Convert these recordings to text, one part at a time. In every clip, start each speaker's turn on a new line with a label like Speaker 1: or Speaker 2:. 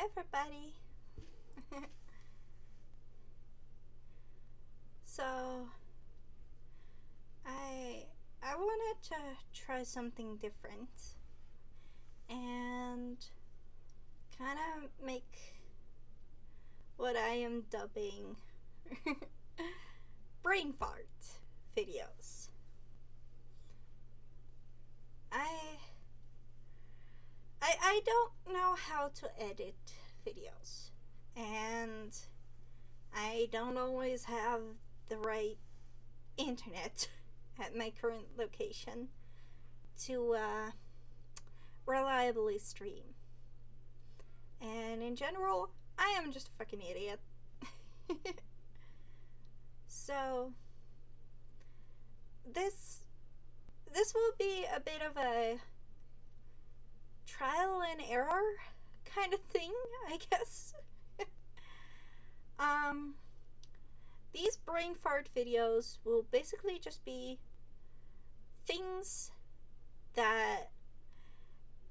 Speaker 1: Hi everybody. So I wanted to try something different and kind of make what I am dubbing brain fart videos. I don't know how to edit videos, and I don't always have the right internet at my current location to reliably stream. And in general, I am just a fucking idiot. So this will be a bit of a trial and error kind of thing, I guess. These brain fart videos will basically just be things that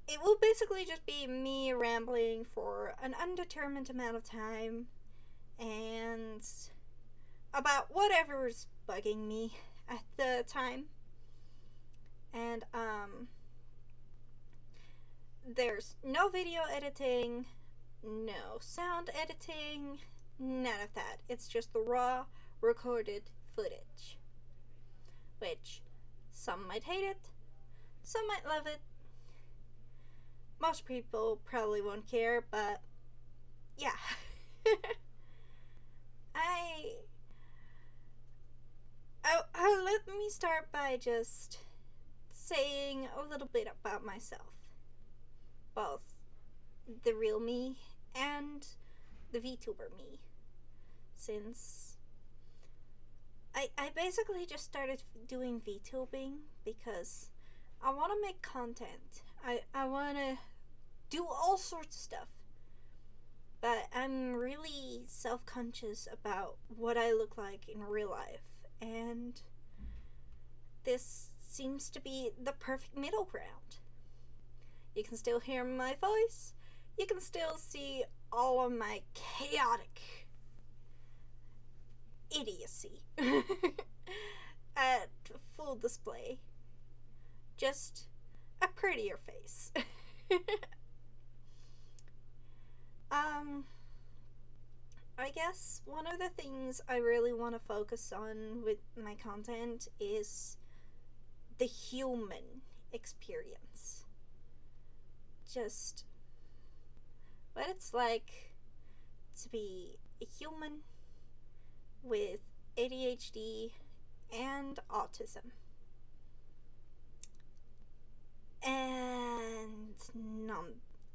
Speaker 1: it will basically just be me rambling for an undetermined amount of time and about whatever's bugging me at the time. And there's no video editing, no sound editing, none of that. It's just the raw recorded footage, which some might hate it, some might love it. Most people probably won't care, but yeah. Let me start by just saying a little bit about myself, both the real me and the VTuber me, since I basically just started doing VTubing because I want to make content. I want to do all sorts of stuff, but I'm really self-conscious about what I look like in real life, and this seems to be the perfect middle ground. You can still hear my voice, you can still see all of my chaotic idiocy at full display. Just a prettier face. I guess one of the things I really want to focus on with my content is the human experience. Just what it's like to be a human with ADHD and autism. And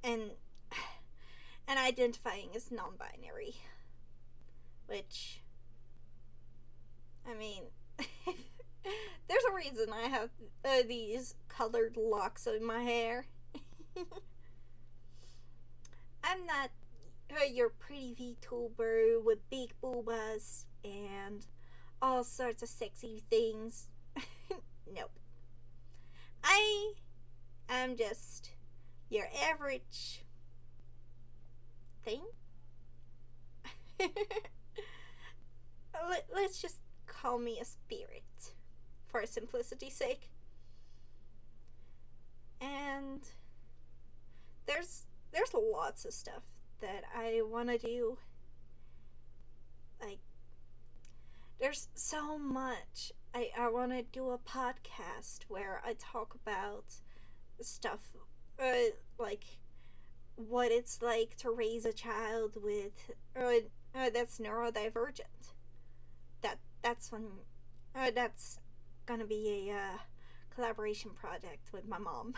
Speaker 1: and identifying as non-binary, which, I mean, there's a reason I have these colored locks in my hair. I'm not your pretty VTuber with big boobas and all sorts of sexy things. Nope. I am just your average thing. Let's just call me a spirit for simplicity's sake. And there's lots of stuff that I want to do. Like, there's so much. I want to do a podcast where I talk about stuff like what it's like to raise a child with that's neurodivergent. That's when that's gonna be a collaboration project with my mom.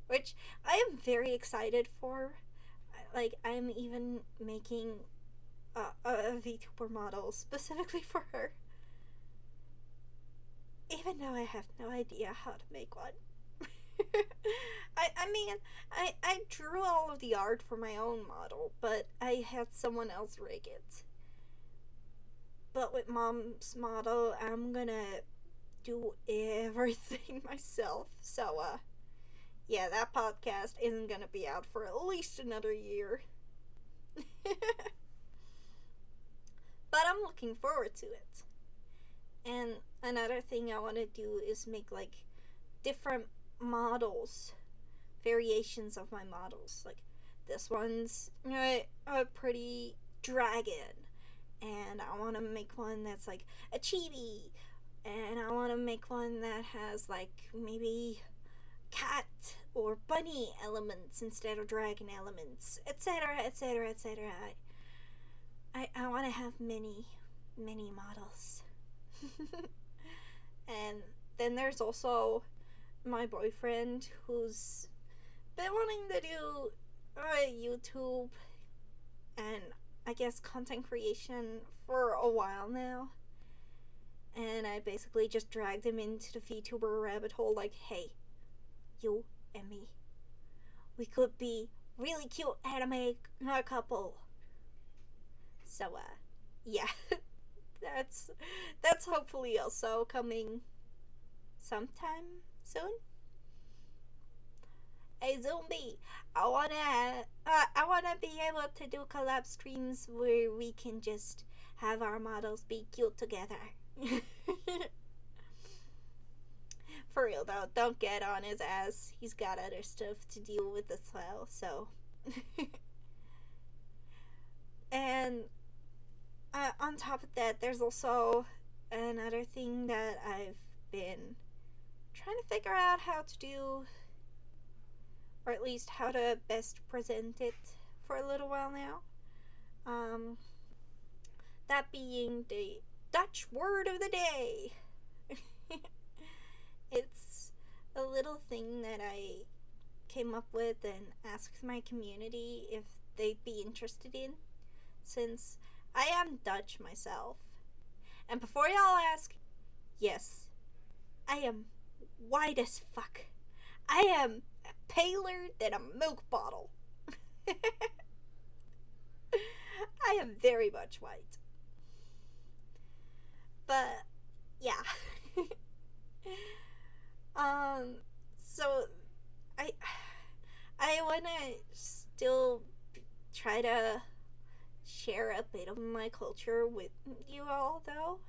Speaker 1: Which I am very excited for. Like, I'm even making a VTuber model specifically for her, even though I have no idea how to make one. I mean, I drew all of the art for my own model, but I had someone else rig it. But with mom's model, I'm gonna do everything myself. So, yeah, that podcast isn't gonna be out for at least another year. But I'm looking forward to it. And another thing I want to do is make like different models, variations of my models. Like this one's a pretty dragon, and I want to make one that's like a chibi, and I want to make one that has like maybe cat or bunny elements instead of dragon elements, etc., etc., etc. I want to have many models. And then there's also my boyfriend who's been wanting to do YouTube and I guess content creation for a while now. And I basically just dragged him into the VTuber rabbit hole like, hey, you and me, we could be really cute anime couple. So, yeah. that's hopefully also coming sometime soon. Hey Zombie, I wanna be able to do collab streams where we can just have our models be cute together. For real though, don't get on his ass. He's got other stuff to deal with as well. So, and on top of that, there's also another thing that I've been trying to figure out how to do, or at least how to best present it for a little while now. That being the Dutch word of the day. It's a little thing that I came up with and asked my community if they'd be interested in, since I am Dutch myself. And before y'all ask, yes, I am white as fuck. I am paler than a milk bottle. I am very much white. But, yeah. So, I wanna still try to share a bit of my culture with you all, though.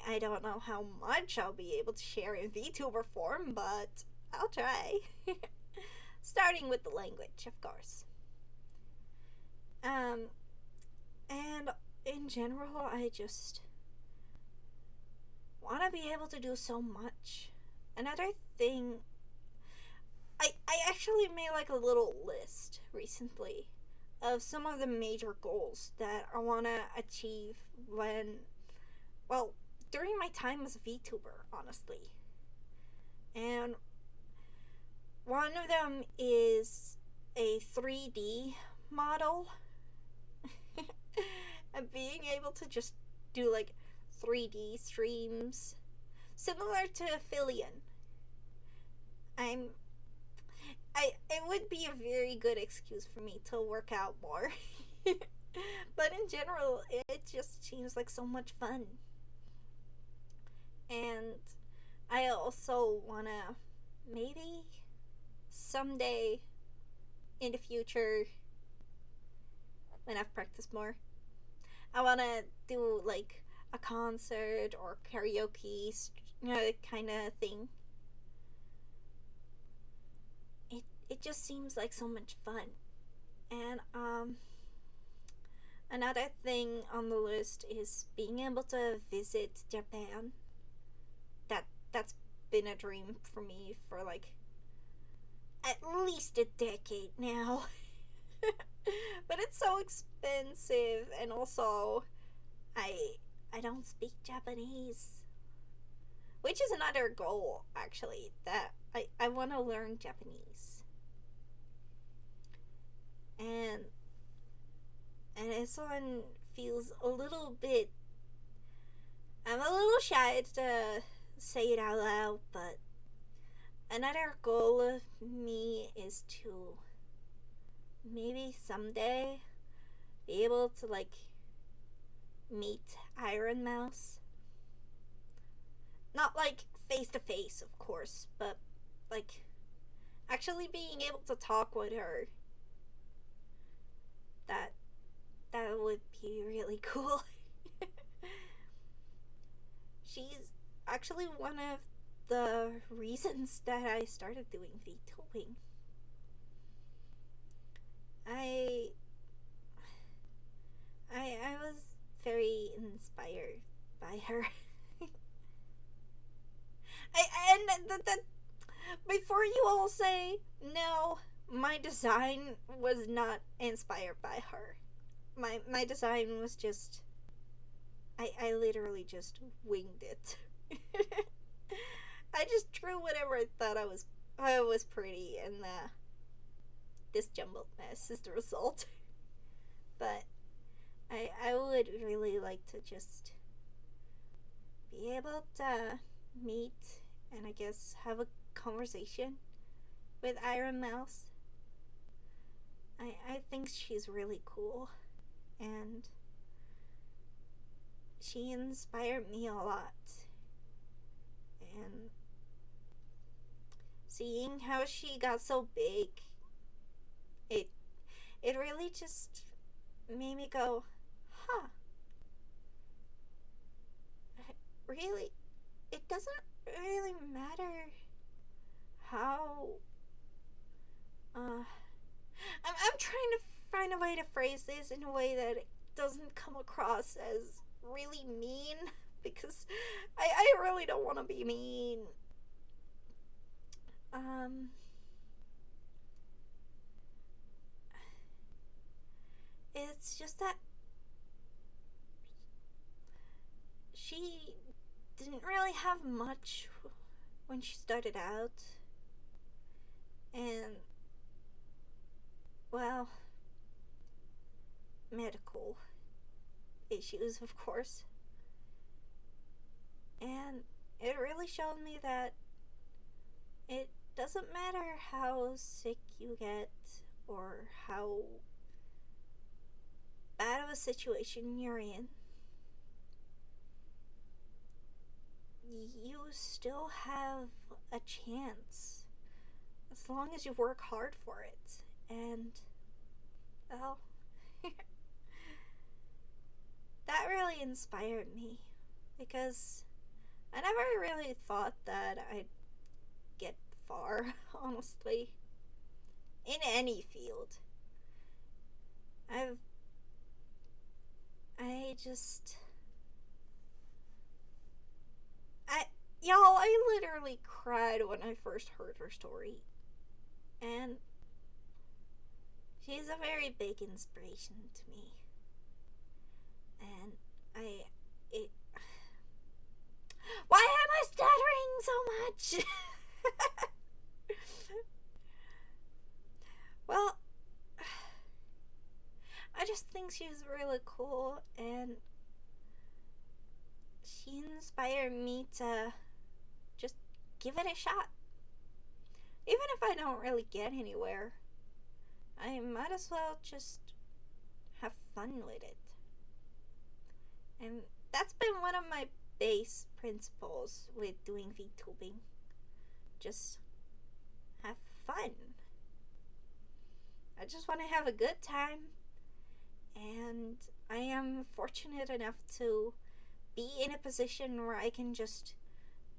Speaker 1: I don't know how much I'll be able to share in VTuber form, but I'll try. Starting with the language, of course. And in general, I just want to be able to do so much. Another thing, I actually made like a little list recently of some of the major goals that I want to achieve during my time as a VTuber, honestly. And one of them is a 3D model. And being able to just do like 3D streams similar to Affilian. It would be a very good excuse for me to work out more. But in general, it just seems like so much fun. And I also wanna maybe someday in the future, when I've practiced more, I wanna do like a concert or karaoke kind of thing. It just seems like so much fun. And another thing on the list is being able to visit Japan. That's been a dream for me for like at least a decade now. But it's so expensive, and also I don't speak Japanese, which is another goal actually, that I want to learn Japanese. And this one feels a little bit, I'm a little shy to say it out loud, but another goal of me is to maybe someday be able to like meet Iron Mouse. Not like face to face, of course, but like actually being able to talk with her, that would be really cool. She's actually one of the reasons that I started doing VTubing. I was very inspired by her. And before you all say no, my design was not inspired by her. My design was just, I literally just winged it. I just drew whatever I thought I was pretty, and this jumbled mess is the result. But I would really like to just be able to meet and I guess have a conversation with Iron Mouse. I think she's really cool, and she inspired me a lot. And seeing how she got so big, it really just made me go, huh, really, it doesn't really matter how, I'm trying to find a way to phrase this in a way that it doesn't come across as really mean, because I really don't want to be mean. It's just that she didn't really have much when she started out. And, well, medical issues, of course. And it really showed me that it doesn't matter how sick you get or how bad of a situation you're in, you still have a chance as long as you work hard for it. And, well, that really inspired me, because I never really thought that I'd get far, honestly, in any field. Y'all, I literally cried when I first heard her story. And she's a very big inspiration to me. And why am I stuttering so much? Well, I just think she's really cool, and she inspired me to just give it a shot. Even if I don't really get anywhere, I might as well just have fun with it. And that's been one of my base principles with doing VTubing. Just have fun. I just want to have a good time, and I am fortunate enough to be in a position where I can just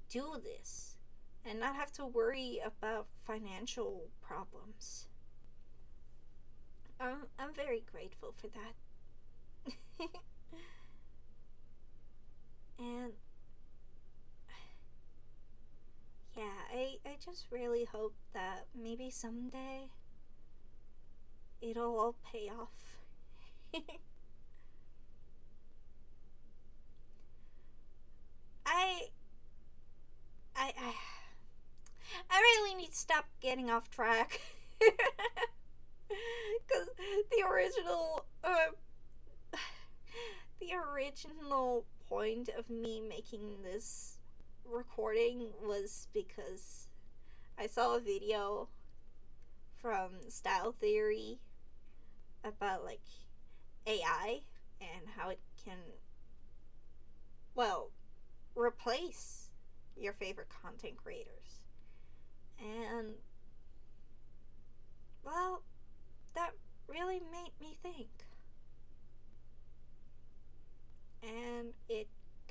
Speaker 1: do this and not have to worry about financial problems. I'm very grateful for that. And yeah, I just really hope that maybe someday it'll all pay off. I really need to stop getting off track. Because the original point of me making this recording was because I saw a video from Style Theory about like AI and how it can, well, replace your favorite content creators. And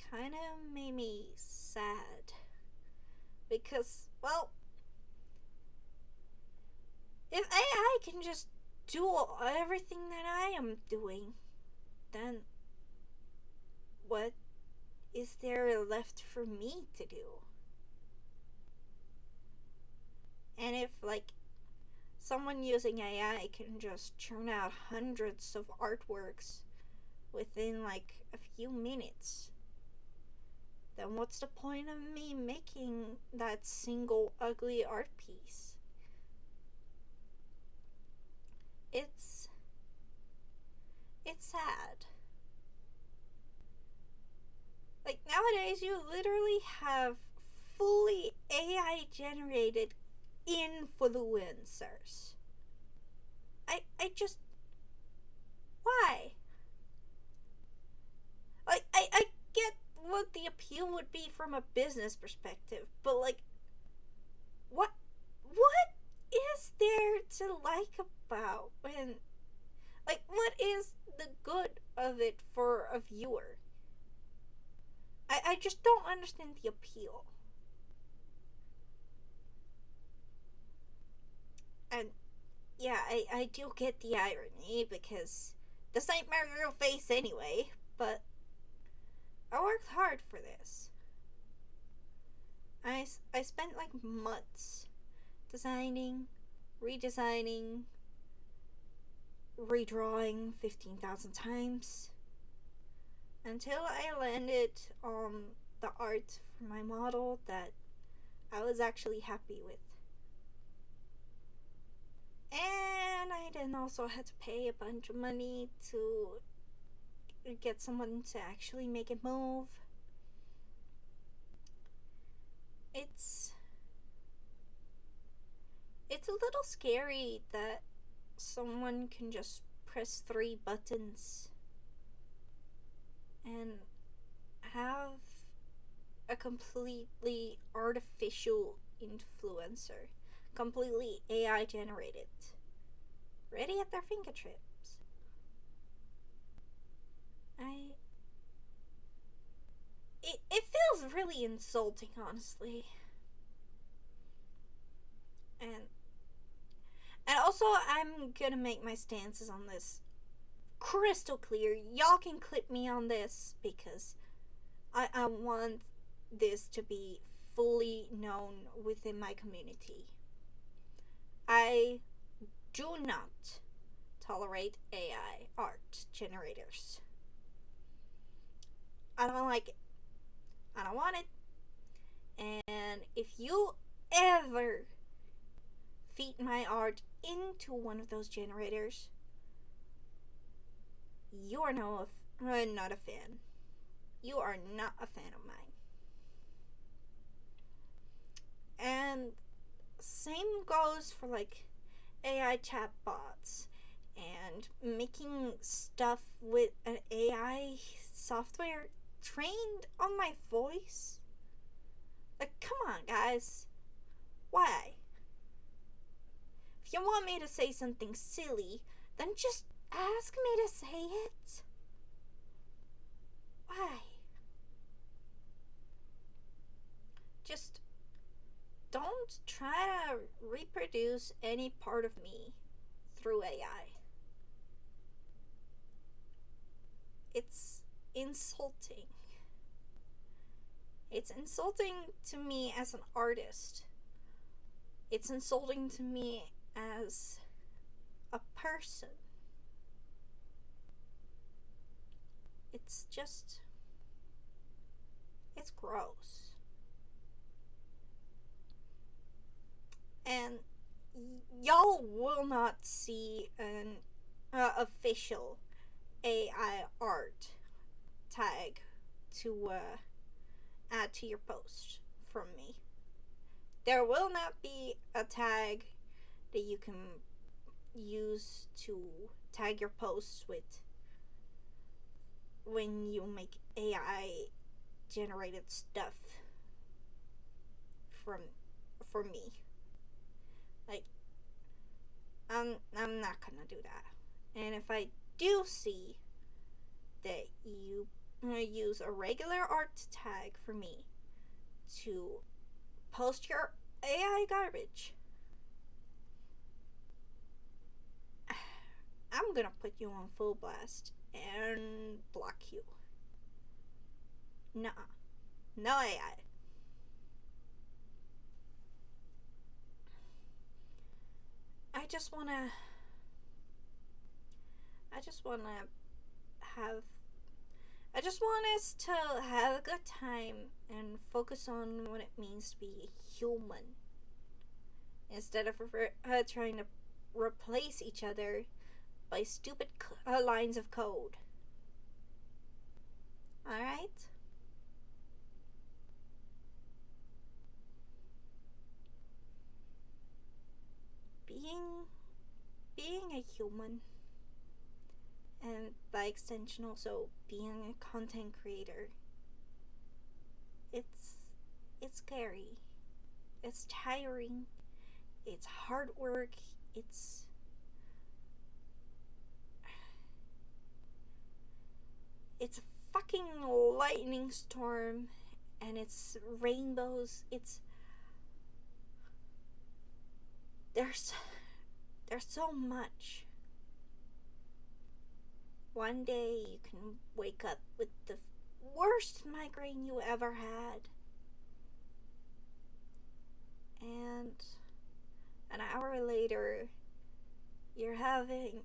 Speaker 1: kind of made me sad. Because, well, if AI can just do everything that I am doing, then what is there left for me to do? And if, like, someone using AI can just churn out hundreds of artworks within, like, a few minutes, then what's the point of me making that single ugly art piece? It's sad. Like, nowadays you literally have fully AI generated influencers. I just, why? Like, I get what the appeal would be from a business perspective, but like, what is there to like about when, like, what is the good of it for a viewer? I just don't understand the appeal. And yeah, I do get the irony, because this ain't my real face anyway, but I worked hard for this. I spent like months designing, redesigning, redrawing 15,000 times until I landed on the art for my model that I was actually happy with. And I then also had to pay a bunch of money to get someone to actually make it move. It's a little scary that someone can just press 3 buttons and have a completely artificial influencer, completely AI generated, ready at their fingertips. It feels really insulting, honestly. And also, I'm gonna make my stances on this crystal clear. Y'all can clip me on this, because I want this to be fully known within my community. I do not tolerate AI art generators. I don't like it. I don't want it. And if you ever feed my art into one of those generators, you are not a fan. You are not a fan of mine. And same goes for like AI chatbots and making stuff with an AI software trained on my voice. Like, come on, guys. Why? If you want me to say something silly, then just ask me to say it. Why? Just don't try to reproduce any part of me through AI. It's insulting. It's insulting to me as an artist. It's insulting to me as a person. It's just, it's gross. And y'all will not see an official AI art tag to add to your post from me. There will not be a tag that you can use to tag your posts with when you make AI generated stuff for me. Like, I'm not gonna do that. And if I do see that you use a regular art tag for me to post your AI garbage, I'm gonna put you on full blast and block you. Nuh-uh. No AI. I just wanna have I just want us to have a good time and focus on what it means to be human instead of trying to replace each other by stupid lines of code. Alright? Being a human, and by extension also being a content creator, it's scary. It's tiring. It's hard work. It's a fucking lightning storm, and it's rainbows. There's so much. One day you can wake up with the worst migraine you ever had, and an hour later you're having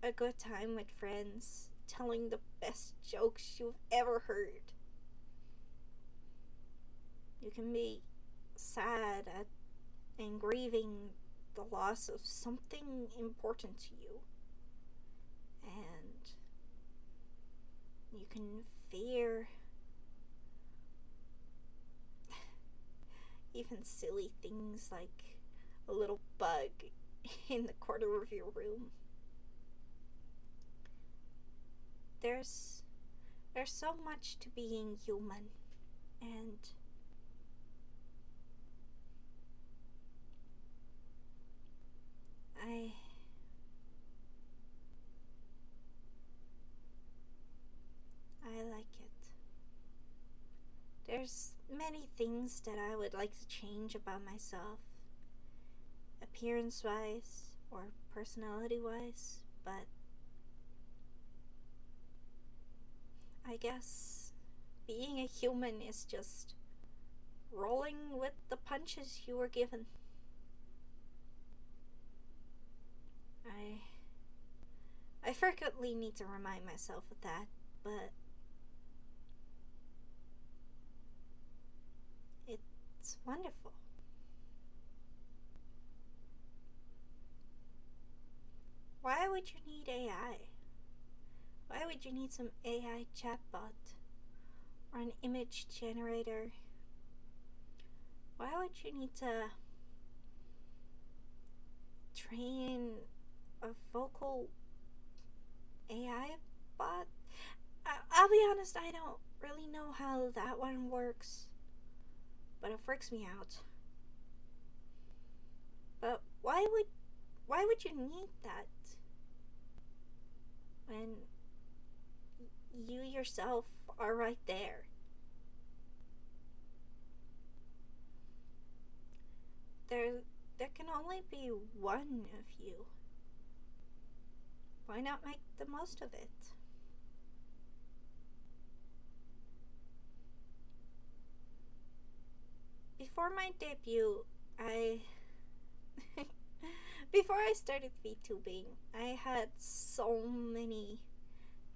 Speaker 1: a good time with friends, telling the best jokes you've ever heard. You can be sad and grieving the loss of something important to you, and you can fear even silly things like a little bug in the corner of your room. There's so much to being human, and I like it. There's many things that I would like to change about myself, appearance-wise or personality-wise, but I guess being a human is just rolling with the punches you were given. I frequently need to remind myself of that, but it's wonderful. Why would you need AI? Why would you need some AI chatbot or an image generator? Why would you need to train a vocal AI bot? I'll be honest, I don't really know how that one works, but it freaks me out. But why would you need that when you yourself are right there? There can only be one of you. Why not make the most of it? Before my debut, before I started VTubing, I had so many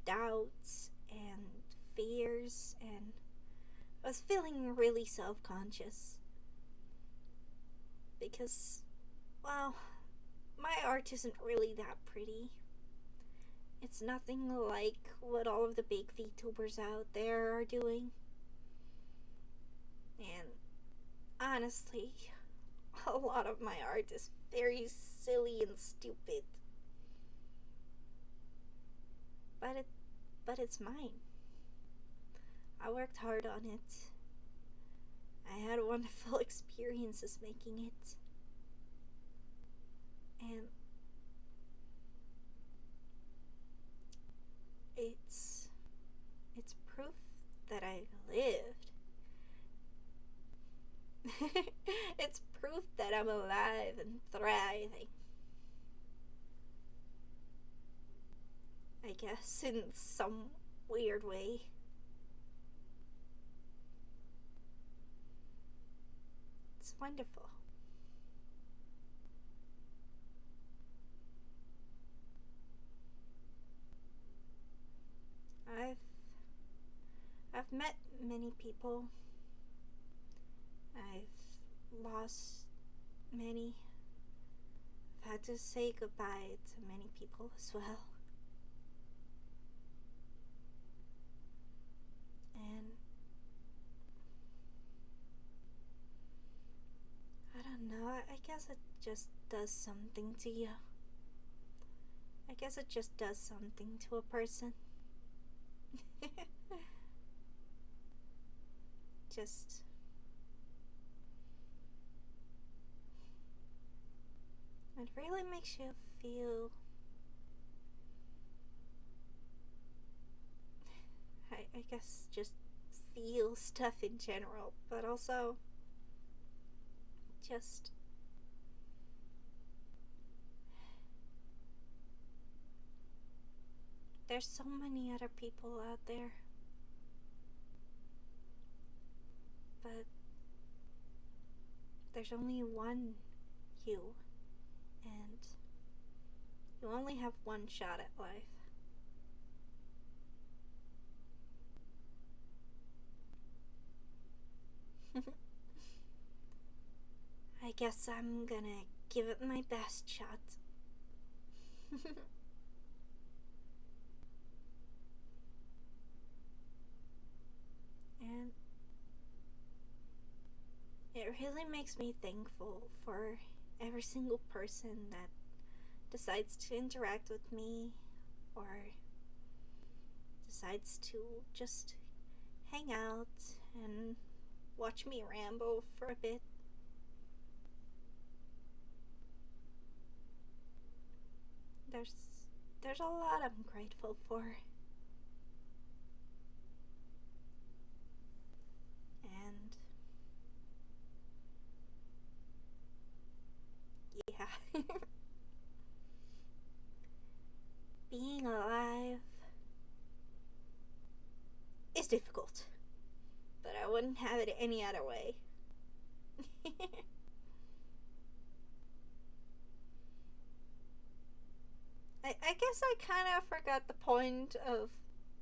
Speaker 1: doubts and fears, and I was feeling really self-conscious because, well, my art isn't really that pretty. It's nothing like what all of the big VTubers out there are doing. And honestly, a lot of my art is very silly and stupid. But it's mine. I worked hard on it. I had wonderful experiences making it. And it's It's proof that I'm alive and thriving. I guess in some weird way. It's wonderful. I've I've met many people. I've lost many. I've had to say goodbye to many people as well. And I don't know, I guess it just does something to you. I guess it just does something to a person. Just it really makes you feel I guess just feel stuff in general, but also just there's so many other people out there, but there's only one you, and you only have one shot at life. I guess I'm gonna give it my best shot. And it really makes me thankful for every single person that decides to interact with me or decides to just hang out and watch me ramble for a bit. There's a lot I'm grateful for. And yeah. Being alive is difficult, but I wouldn't have it any other way. I guess I kind of forgot the point of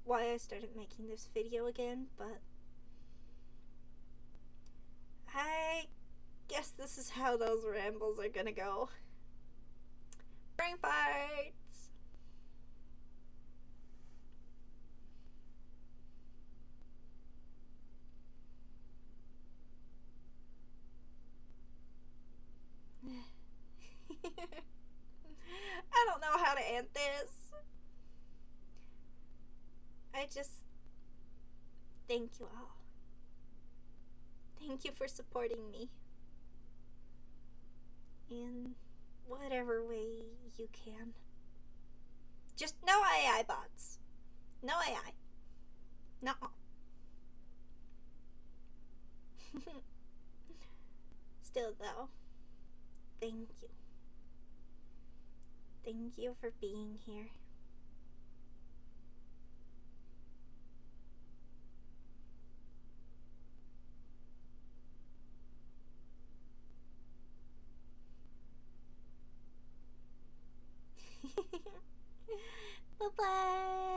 Speaker 1: why I started making this video again, but I guess this is how those rambles are gonna go. Brain farts! I don't know how to end this. I just thank you all. Thank you for supporting me in whatever way you can. Just no AI bots. No AI. No. Still though, thank you. Thank you for being here. Bye-bye.